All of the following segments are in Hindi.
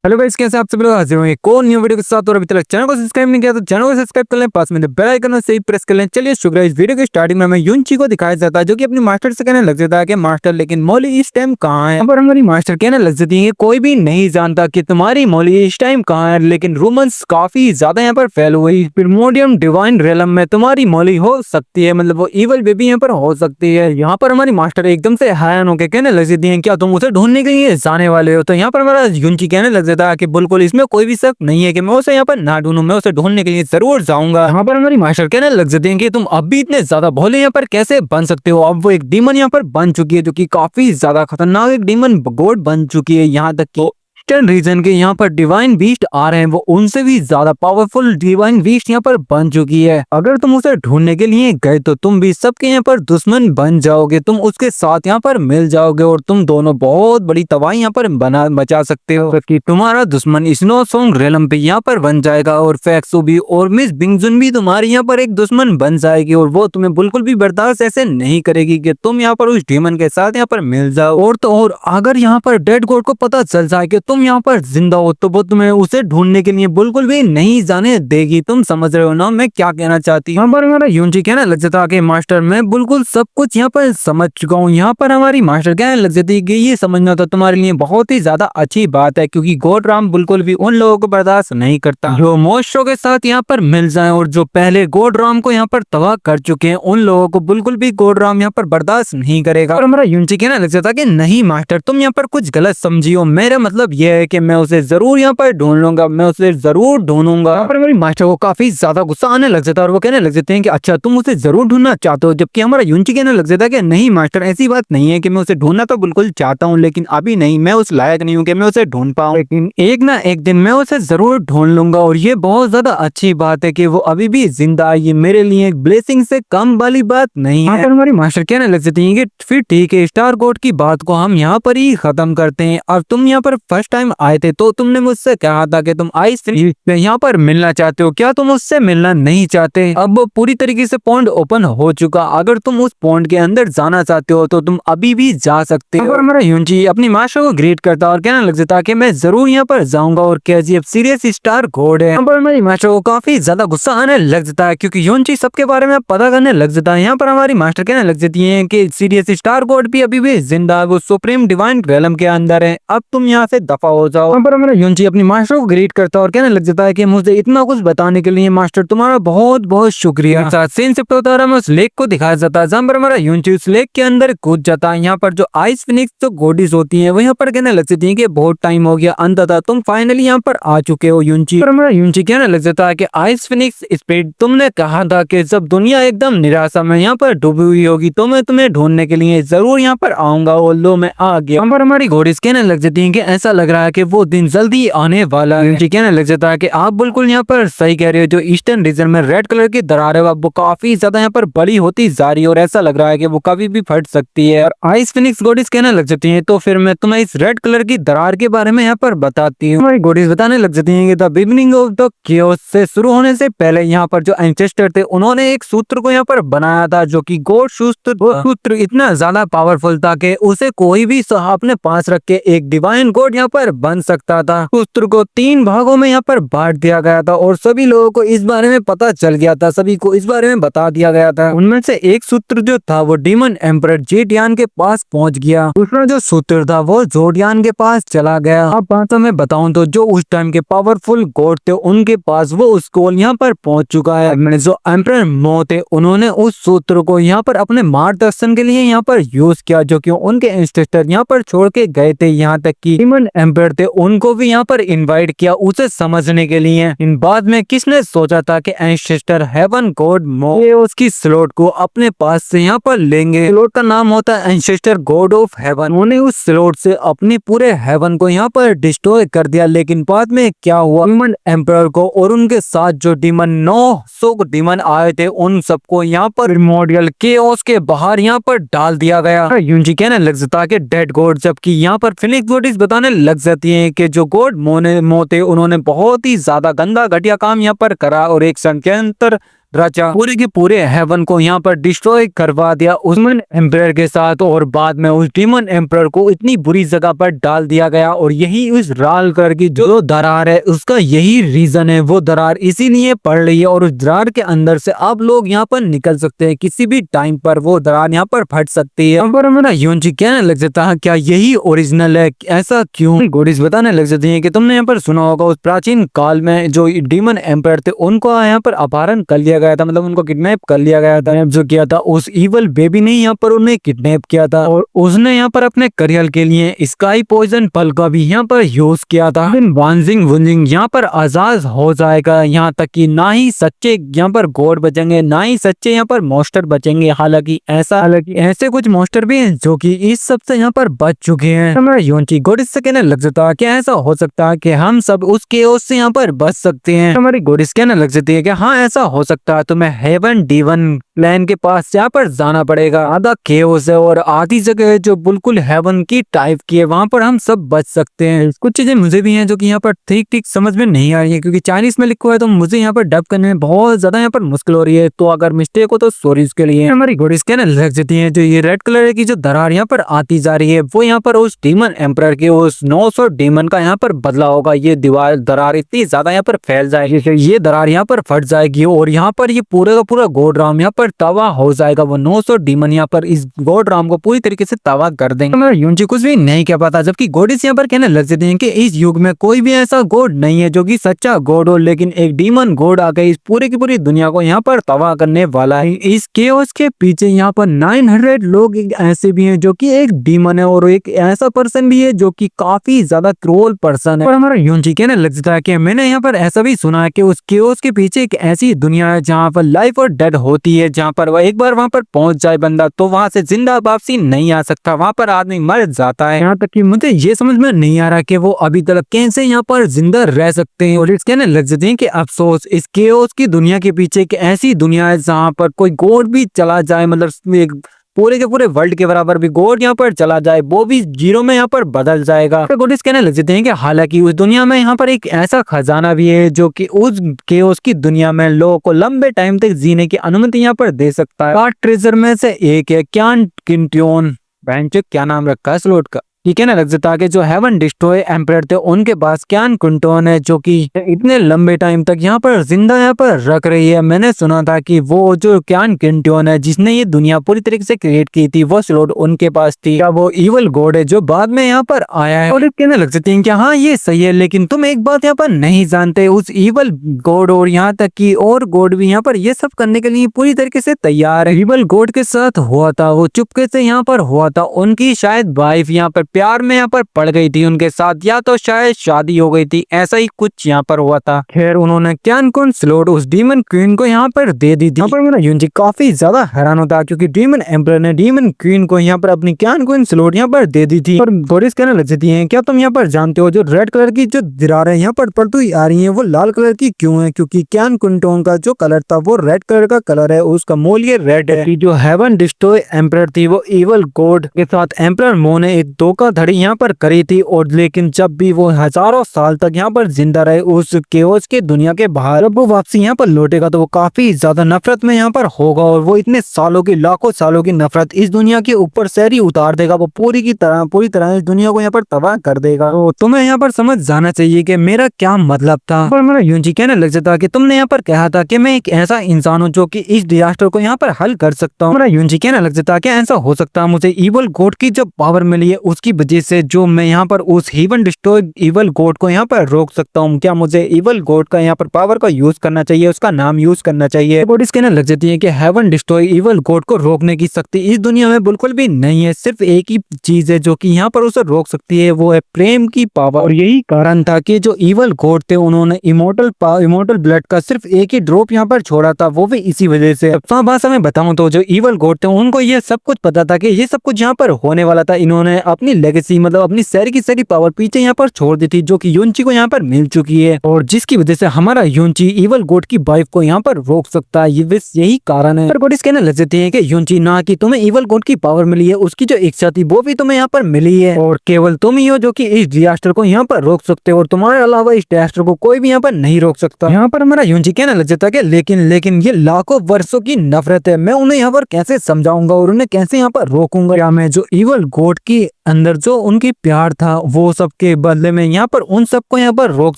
हेलो गाइस, कैसे आप सब लोग हाजिर हुए एक और न्यू वीडियो के साथ। और अभी तक चैनल को सब्सक्राइब नहीं किया तो चैनल को सब्सक्राइब कर लें, पास में बेल आइकन से प्रेस कर लें। चलिए शुरू है। इस वीडियो की स्टार्टिंग में हमें युनची को दिखाया जाता है जो कि अपनी मास्टर से कहने लग जाता है कि मास्टर लेकिन मौली इस टाइम कहाँ है। यहाँ पर हमारी मास्टर कहने लग जाती है कि कोई भी नहीं जानता कि तुम्हारी मौली इस टाइम कहाँ है, लेकिन रूमर्स काफी ज्यादा यहाँ पर फैल हुई। प्रिमोडियम डिवाइन रेलम में तुम्हारी मौली हो सकती है, मतलब वो इवल बेबी यहाँ पर हो सकती है। यहाँ पर हमारी मास्टर एकदम से हैरान होकर कहने लग जाती है क्या तुम उसे ढूंढने के लिए जाने वाले हो। तो यहाँ पर हमारा युनची कहने लग जाता है कि बिल्कुल इसमें कोई भी शक नहीं है कि मैं उसे यहाँ पर ना ढूंढूं, मैं उसे ढूंढने के लिए जरूर जाऊंगा। यहाँ पर हमारी मास्टर कहने लग जाते हैं कि तुम अब भी इतने ज्यादा भोले यहाँ पर कैसे बन सकते हो। अब वो एक डीमन यहाँ पर बन चुकी है जो कि काफी ज्यादा खतरनाक एक डीमन गॉड बन चुकी है। यहाँ तक कि ईस्टर्न रीजन के यहाँ पर डिवाइन बीस्ट आ रहे हैं, वो उनसे भी ज्यादा पावरफुल डिवाइन बीस्ट यहाँ पर बन चुकी है। अगर तुम उसे ढूंढने के लिए गए तो तुम भी सबके यहाँ पर दुश्मन बन जाओगे, तुम उसके साथ यहाँ पर मिल जाओगे और तुम दोनों बहुत बड़ी तबाही यहाँ पर बचा सकते हो। कि तुम्हारा दुश्मन स्नो सॉन्ग रेलम पे यहाँ पर बन जाएगा और फैक्सो भी और मिस बिंगजुन भी तुम्हारी यहाँ पर एक दुश्मन बन जाएगी और वो तुम्हें बिल्कुल भी बर्दाश्त ऐसे नहीं करेगी कि तुम यहाँ पर उस डीमन के साथ यहाँ पर मिल जाओ। और तो और अगर यहाँ पर डेड गॉड को पता चल जाए कि तुम यहाँ पर जिंदा हो तो वो तुम्हें उसे ढूंढने के लिए बिल्कुल भी नहीं जाने देगी। तुम समझ रहे हो ना मैं क्या कहना चाहती हूँ। यहाँ पर हमारा युनची कहने लग जाता कि मास्टर मैं बिल्कुल सब कुछ यहाँ पर समझ चुका हूँ। यहाँ पर हमारी मास्टर कहने लग जाती है कि ये समझना तो तुम्हारे लिए बहुत ही ज्यादा अच्छी बात है, क्योंकि गॉड राम बिल्कुल भी उन लोगों को बर्दाश्त नहीं करता जो मोस्ट्रो के साथ यहाँ पर मिल जाए और जो पहले गॉड राम को यहाँ पर तबाह कर चुके हैं, उन लोगों को बिल्कुल भी गॉड राम यहाँ पर बर्दाश्त नहीं करेगा। और हमारा युनची कहने लग जाता कि नहीं मास्टर तुम यहाँ पर कुछ गलत समझी हो, मेरा मतलब यह है कि मैं उसे जरूर यहाँ पर ढूंढ लूंगा, मैं उसे जरूर ढूंढूंगा। यहाँ पर हमारी मास्टर को काफी ज्यादा गुस्सा आने लग जाता है और वो कहने लग जाते हैं कि अच्छा तुम उसे जरूर ढूंढना चाहते हो। जबकि हमारा युनची कहने लग जाता है कि नहीं मास्टर ऐसी बात नहीं है कि मैं उसे ढूंढना तो बिल्कुल चाहता हूँ, लेकिन अभी नहीं, मैं उस लायक नहीं हूँ कि मैं उसे ढूंढ पाऊँ, लेकिन एक ना एक दिन मैं उसे जरूर ढूंढ लूंगा। और ये बहुत ज्यादा अच्छी बात है कि वो अभी भी जिंदा है, ये मेरे लिए एक ब्लेसिंग से कम वाली बात नहीं है। हमारी मास्टर कहने लग जाती है कि फिर ठीक है, स्टार गॉड की बात को हम यहाँ पर ही खत्म करते हैं। और तुम यहाँ पर फर्स्ट टाइम आए थे तो तुमने मुझसे कहा था कि तुम आइस में यहाँ पर मिलना चाहते हो, क्या तुम उससे मिलना नहीं चाहते? अब वो पूरी तरीके से पॉइंट ओपन हो चुका, अगर तुम उस पॉइंट के अंदर जाना चाहते हो तो तुम अभी भी जा सकते हो। हमारा युनची अपनी मास्टर को ग्रीट करता और कहने लग जाता कि मैं जरूर यहाँ पर जाऊंगा और केजीएफ सीरियस स्टार गॉड है। पर हमारी मास्टर को काफी ज्यादा गुस्सा आने लग जाता है क्योंकि युनची सबके बारे में पता करने लग जाता है। यहाँ पर हमारी मास्टर कहने लग जाती है कि सीरियस स्टार गॉड भी अभी भी जिंदा है, वो सुप्रीम डिवाइन रेलम के अंदर है, अब तुम यहाँ से दफा हो जाओ। पर हमारा युनची अपनी मास्टर को ग्रीट करता और कहने लग जाता है कि मुझे इतना कुछ बताने के लिए मास्टर तुम्हारा बहुत बहुत शुक्रिया। साथ सीन शिफ्ट होता है, उस लेक को दिखाया जाता है जहाँ पर हमारा युनची उस लेक के अंदर कूद जाता है। यहाँ पर जो आइस फिनिक्स जो गोडीज होती है वो यहाँ पर कहने लग जाती है कि बहुत टाइम हो गया, अंततः तुम फाइनली यहाँ पर आ चुके हो युनची। पर हमारा युनची कहने लग जाता है कि आइस फिनिक्स स्पीड तुमने कहा था कि जब दुनिया एकदम निराशा में यहाँ पर डूबी हुई होगी तो मैं तुम्हें ढूंढने के लिए जरूर यहाँ पर आऊंगा और लो मैं आ गया। यहाँ पर हमारी गोडीज कहने लग जाती है कि ऐसा लग रहा है कि वो दिन जल्दी आने वाला है। युनची कहने लग जाता है कि आप बिल्कुल यहाँ पर सही कह रहे हो, जो ईस्टर्न रीजन में रेड कलर की दरार है वो काफी ज्यादा यहाँ पर बड़ी होती जा रही है और ऐसा लग रहा है कि वो कभी भी फट सकती है। और आइस फिनिक्स गोडीज कहने लग जाती है तो फिर मैं तुम्हें इस रेड कलर की दरार के बारे में यहाँ पर बताती हूँ। हमारी गोडीज बताने लग जाती है कि the beginning of the chaos से शुरू होने से पहले यहाँ पर जो एंसेस्टर थे उन्होंने एक सूत्र को यहाँ पर बनाया था जो कि गॉड सूत्र। वो सूत्र इतना ज्यादा पावरफुल था कि उसे कोई भी अपने पास रख के एक डिवाइन गॉड यहाँ पर बन सकता था। सूत्र को 3 भागों में यहाँ पर बांट दिया गया था और सभी लोगों को इस बारे में पता चल गया था, सभी को इस बारे में बता दिया गया था। उनमें से एक सूत्र जो था वो डीमन एम्परर जेडियान के पास पहुंच गया, दूसरा जो सूत्र था वो जोडियान के पास चला गया। अब बातों में बताऊं तो जो उस टाइम के पावरफुल गॉड थे उनके पास वो उस गोल यहाँ पर पहुंच चुका है। मैंने जो एम्परर मो थे उन्होंने उस सूत्र को यहाँ पर अपने मार्गदर्शन के लिए यहाँ पर यूज किया, जो कि उनके एंसेस्टर यहाँ पर छोड़ के गए थे। यहाँ तक कि डीमन एम्परर थे उनको भी यहाँ पर इनवाइट किया उसे समझने के लिए। इन बाद में किसने सोचा था कि एंसेस्टर हेवन गॉड मो ये उसकी स्लॉट को अपने पास से यहाँ पर लेंगे। स्लॉट का नाम होता है एंसेस्टर गॉड ऑफ हेवन। उन्होंने उस स्लॉट से अपने पूरे हेवन को यहाँ पर डिस्ट्रॉय कर दिया। लेकिन बाद में क्या हुआ, डीमन एम्परर को और उनके साथ जो डीमन 900 डीमन आए थे उन सबको यहाँ पर प्रिमोर्डियल केओस के बाहर यहाँ पर डाल दिया गया। युनची कहने लग जाता है कि डेड गॉड, जबकि यहाँ पर फिनिक्स गोडीज बताने लग जाती है कि जो गॉड मोते उन्होंने बहुत ही ज्यादा गंदा घटिया काम यहाँ पर करा और एक क्षण के अंतर राजा पूरे के पूरे हेवन को यहाँ पर डिस्ट्रॉय करवा दिया उस डीमन एम्परर के साथ, और बाद में उस डीमन एम्परर को इतनी बुरी जगह पर डाल दिया गया। और यही उस लाल कलर की जो दरार है उसका यही रीजन है, वो दरार इसीलिए पड़ रही है और उस दरार के अंदर से आप लोग यहाँ पर निकल सकते हैं, किसी भी टाइम पर वो दरार यहाँ पर फट सकती है। पर मेरा यूनची कहने लग जाता है क्या यही ओरिजिनल है, ऐसा क्यों? गोडिस बताने लग जाती है कि तुमने यहाँ पर सुना होगा उस प्राचीन काल में जो डीमन एम्परर थे उनको यहाँ पर अपहरण कर लिया गया था, मतलब उनको किडनैप कर लिया गया था। जो किया था उस इवल बेबी ने यहाँ पर उन्हें किडनैप किया था और उसने यहाँ पर अपने करियर के लिए स्काई पॉइजन पल का भी यहाँ पर यूज किया था। वांजिंग वुंजिंग यहाँ पर आजाद हो जाएगा, यहाँ तक कि ना ही सच्चे यहाँ पर गॉड बचेंगे ना ही सच्चे यहाँ पर मॉन्स्टर बचेंगे। हालांकि ऐसे कुछ मॉन्स्टर भी हैं जो कि इस सब से यहाँ पर बच चुके हैं। हमारा यूनची गोडिस से कहने लग जाता है कि ऐसा हो सकता है कि हम सब उस केओस से यहाँ पर बच सकते हैं। हमारी गोडिस कहने लग जाती है कि हाँ ऐसा हो सकता है, तुम्हें हेवन डीवन प्लान के पास यहाँ पर जाना पड़ेगा। आधा केओस है और आधी जगह है जो बिल्कुल हेवन की टाइप की है, वहाँ पर हम सब बच सकते हैं। कुछ चीजें मुझे भी हैं जो कि यहाँ पर ठीक ठीक समझ में नहीं आ रही है, क्योंकि चाइनीज में लिखा हुआ है तो मुझे यहाँ पर डब करने में बहुत ज्यादा यहाँ पर मुश्किल हो रही है। तो अगर मिस्टेक हो तो सॉरी इसके लिए। हमारी गोडिस कहने लग जाती है जो ये रेड कलर की जो दरार यहाँ पर आती जा रही है वो यहाँ पर उस डीमन एम्परर के उस 900 डीमन का यहाँ पर बदला होगा। ये दीवार दरार इतनी ज्यादा यहाँ पर फैल जाएगी, ये दरार यहाँ पर फट जाएगी और यहाँ पर ये पूरे का पूरा गोड राम यहाँ पर तबाह हो जाएगा। वो 900 डीमन यहाँ पर इस गोड राम को पूरी तरीके से तबाह कर देंगे। तो यूनची कुछ भी नहीं कह पाता, जबकि गोडिस यहाँ पर कहने लग जाते हैं कि इस युग में कोई भी ऐसा गॉड नहीं है जो कि सच्चा गॉड हो, लेकिन एक डीमन गॉड आकर इस पूरी की पूरी दुनिया को यहाँ पर तबाह करने वाला है। इस केओस के पीछे यहाँ पर 900 लोग ऐसे भी हैं जो कि एक डीमन है और एक ऐसा पर्सन भी है जो कि काफी ज्यादा क्रूअल पर्सन है। और हमारा यूनची कहने लग जाता है कि मैंने यहाँ पर ऐसा भी सुना है कि उस केओस के पीछे एक ऐसी दुनिया है जहाँ पर लाइफ और डेड होती है, जहाँ पर एक बार वहाँ पर पहुंच जाए बंदा तो वहां से जिंदा वापसी नहीं आ सकता, वहां पर आदमी मर जाता है। यहाँ तक कि मुझे ये समझ में नहीं आ रहा कि वो अभी तक कैसे यहाँ पर जिंदा रह सकते हैं। और कहने लग जाते हैं कि अफसोस इस केओस की दुनिया के पीछे एक ऐसी दुनिया है जहाँ पर कोई गॉड भी चला जाए, मतलब एक पूरे के पूरे वर्ल्ड के बराबर भी गॉड यहाँ पर चला जाए वो भी जीरो में यहाँ पर बदल जाएगा। तो गोडिस कहने लग जाते हैं कि हालांकि उस दुनिया में यहाँ पर एक ऐसा खजाना भी है जो कि उस केओस की दुनिया में लोगों को लंबे टाइम तक जीने की अनुमति यहाँ पर दे सकता है। 8 ट्रेजर में से एक है क्यान किंटियोन, क्या नाम रखा है स्लोट का, ठीक है ना। लग जाता है जो हेवन डिस्ट्रॉय एम्परर थे उनके पास क्यान कुंटोन है जो कि इतने लंबे टाइम तक यहाँ पर जिंदा यहाँ पर रख रही है। मैंने सुना था कि वो जो क्यान किंटोन है जिसने ये दुनिया पूरी तरीके से क्रिएट की थी वो स्लोट उनके पास थी। क्या वो इवल गॉड है जो बाद में यहाँ पर आया है? और कहने लग जाते हैं कि हाँ ये सही है, लेकिन तुम एक बात यहाँ पर नहीं जानते, उस इवल गॉड और यहाँ तक की और गॉड भी यहाँ पर ये सब करने के लिए पूरी तरीके से तैयार है। इवल गॉड के साथ हुआ था, वो चुपके से यहाँ पर हुआ था, उनकी शायद वाइफ यहाँ पर प्यार में यहाँ पर पड़ गई थी उनके साथ, या तो शायद शादी हो गई थी, ऐसा ही कुछ यहाँ पर हुआ था। खैर उन्होंने क्यान कुन स्लोट उस डीमन क्वीन को यहाँ पर दे दी थी। यहाँ पर मेरा यूनची काफी ज्यादा हैरान होता है क्योंकि डीमन एम्परर ने डीमन क्वीन को यहाँ पर अपनी क्यान कुन स्लोट यहाँ पर दे दी थी। और गोडिस कहने लग जाती है क्या तुम यहाँ पर जानते हो जो रेड कलर की जो दीवारें यहाँ पर पड़ती आ रही है वो लाल कलर की क्यों है? क्योंकि क्यान कुंटोन का जो कलर था वो रेड कलर का कलर है, उसका मोल ये रेड है। जो हेवन डिस्ट्रॉय एम्परर थी वो इवल गॉड के साथ एम्परर मो ने एक धोखाधड़ी यहाँ पर करी थी, और लेकिन जब भी वो हजारों साल तक यहाँ पर जिंदा रहे उस केओस के दुनिया के बाहर, जब वो वापसी यहाँ पर लौटेगा तो वो काफी ज्यादा नफरत में यहाँ पर होगा और वो इतने सालों की लाखों सालों की नफरत इस दुनिया के ऊपर सहरी उतार देगा। वो पूरी तरह इस दुनिया को यहाँ पर तबाह कर देगा। तो तुम्हें यहाँ पर समझ जाना चाहिए कि मेरा क्या मतलब था। पर मेरा यूनची कहने लग जाता कि तुमने यहाँ पर कहा था कि मैं एक ऐसा इंसान हूँ जो कि इस डिजास्टर को यहाँ पर हल कर सकता हूँ। मेरा यूनची कहने लग जाता कि ऐसा हो सकता है मुझे इवल गॉड की जो पावर मिली है उसकी वजह से जो मैं यहाँ पर उस हेवन डिस्ट्रॉय इवल गॉड को यहाँ पर रोक सकता हूँ। क्या मुझे इवल गॉड का यहाँ पर पावर का यूज करना चाहिए, उसका नाम यूज करना चाहिए? गोडिस कहने लग जाती है कि हेवन डिस्ट्रॉय इवल गॉड को रोकने की शक्ति इस दुनिया में बिल्कुल भी नहीं है, सिर्फ एक ही चीज है जो कि यहाँ पर उसे रोक सकती है, वो है प्रेम की पावर। और यही कारण था कि जो इवल गॉड थे उन्होंने इमोर्टल ब्लड का सिर्फ एक ही ड्रॉप यहाँ पर छोड़ा था, वो भी इसी वजह से। भाषा में बताऊं तो जो इवल गॉड थे उनको ये सब कुछ पता था कि ये सब कुछ यहाँ पर होने वाला था। इन्होंने अपनी लेगेसी मतलब अपनी सारी की सारी पावर पीछे यहाँ पर छोड़ दी थी, जो कि युनची को यहाँ पर मिल चुकी है और जिसकी वजह से हमारा युनची इवल गॉड की वाइफ को यहाँ पर रोक सकता है। ये बस यही कारण है। पर गॉडेस कहने लग जाती है कि युनची ना कि तुम्हें इवल गॉड की पावर मिली है, उसकी जो इच्छा थी वो भी तुम्हें यहाँ पर मिली है और केवल तुम ही हो जो कि इस डिजास्टर को यहाँ पर रोक सकते हो और तुम्हारे अलावा इस डिजास्टर को कोई भी यहाँ पर नहीं रोक सकता। यहाँ पर हमारा युनची कहने लग जाता है लेकिन ये लाखों वर्षों की नफरत है, मैं उन्हें यहाँ पर कैसे समझाऊंगा और उन्हें कैसे यहाँ पर रोकूंगा। क्या मैं जो इवल गॉड की अंदर जो उनकी प्यार था वो सबके बदले में यहाँ पर उन सबको यहाँ पर रोक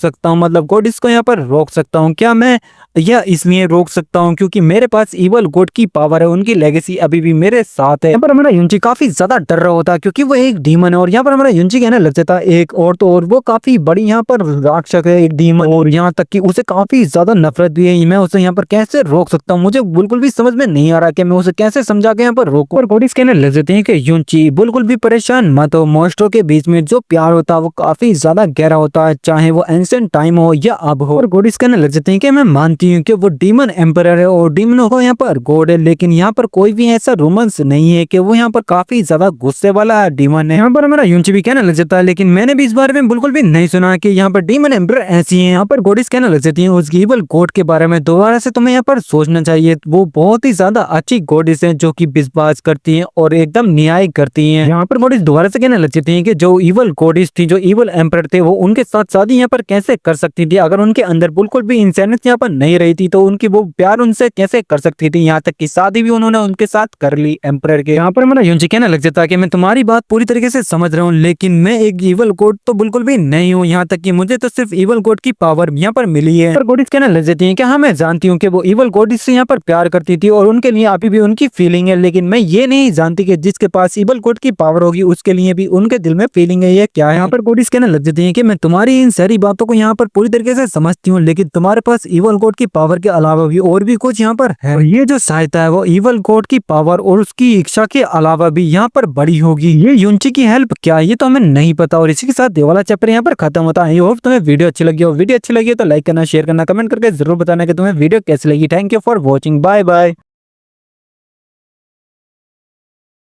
सकता हूँ, मतलब गॉडेस को यहाँ पर रोक सकता हूँ। क्या मैं यह इसलिए रोक सकता हूँ क्योंकि मेरे पास इवल गॉड की पावर है, उनकी लेगेसी अभी भी मेरे साथ है। यहाँ पर हमारा युनची काफी ज्यादा डर रहा होता है क्योंकि वो एक डीमन है और यहाँ पर हमारा युनची कहने लग जाता है एक और तो और वो काफी बड़ी यहाँ पर राक्षस है, एक डीमन, और यहाँ तक कि उसे काफी ज्यादा नफरत भी है। मैं उसे यहाँ पर कैसे रोक सकता हूँ, मुझे बिल्कुल भी समझ में नहीं आ रहा कि मैं उसे कैसे समझा के यहाँ पर रोकूं। और गॉडेस कहने लग जाते हैं कि युनची बिल्कुल भी परेशान मत हो, मॉन्स्टरों के बीच में जो प्यार होता है वो काफी ज्यादा गहरा होता है, चाहे वो एंशिएंट टाइम हो या अब हो। और गॉडेस कहने लग जाते हैं कि मैं मानती हूँ कि वो डीमन एम्परर है और डीमनों को यहाँ पर गॉड है, लेकिन यहाँ पर कोई भी ऐसा रोमांस नहीं है कि वो यहाँ पर काफी ज्यादा गुस्से वाला डीमन है। यहाँ पर हमारा युनची भी कहने लग जाता है लेकिन मैंने भी इस बारे में बिल्कुल भी नहीं सुना कि यहाँ पर डीमन एम्परर ऐसी है। यहाँ पर गॉडेस कहने लग जाती है उस इवल गॉड के बारे में दोबारा से तुम्हें यहाँ पर सोचना चाहिए, वो बहुत ही ज्यादा अच्छी गॉडेस है जो की विश्वास करती है और एकदम न्याय करती है। यहाँ पर गॉडेस दोबारा से कहने लग जाती है कि जो इवल गॉडेस थी, जो इवल एम्परर थे, वो उनके साथ शादी यहाँ पर कैसे कर सकती थी, अगर उनके अंदर बिल्कुल भी इंसानियत यहाँ पर नहीं रही थी तो उनकी वो प्यार उनसे कैसे कर सकती थी, यहाँ तक कि शादी भी उन्होंने उनके साथ कर ली एम्परर के। यहाँ पर हमारा युनची कहने लग जाता है कि मैं तुम्हारी बात पूरी तरीके से समझ रहा हूँ लेकिन मैं एक इवल गॉड तो बिल्कुल भी नहीं हूँ, यहाँ तक कि मुझे तो सिर्फ इवल गॉड की पावर यहाँ पर मिली है। पर गॉडेस कहने लग जाती है कि हाँ मैं जानती हूँ कि वो इवल गॉडेस से यहाँ पर प्यार करती थी और उनके लिए अभी भी उनकी फीलिंग है, लेकिन मैं ये नहीं जानती कि जिसके पास इवल गॉड की पावर होगी उसके लिए भी उनके दिल में फीलिंग है, ये क्या है। यहाँ पर गॉडेस कहने लग जाती है कि मैं तुम्हारी इन सारी बातों को यहाँ पर पूरी तरीके से समझती हूँ लेकिन तुम्हारे पास इवल गॉड की पावर के अलावा भी और भी कुछ यहाँ पर है, ये जो सहायता है वो इवल गॉड की पावर और उसकी इच्छा के अलावा भी यहाँ पर बड़ी होगी। ये युनची की हेल्प क्या है ये तो हमें नहीं पता। और इसी के साथ ये वाला चैप्टर यहाँ पर खत्म होता है। आई होप तुम्हें वीडियो अच्छी लगी हो, वीडियो अच्छी लगी हो तो लाइक करना, शेयर करना, कमेंट करके जरूर बताना कि तुम्हें वीडियो कैसी लगी। Thank you for watching, bye bye.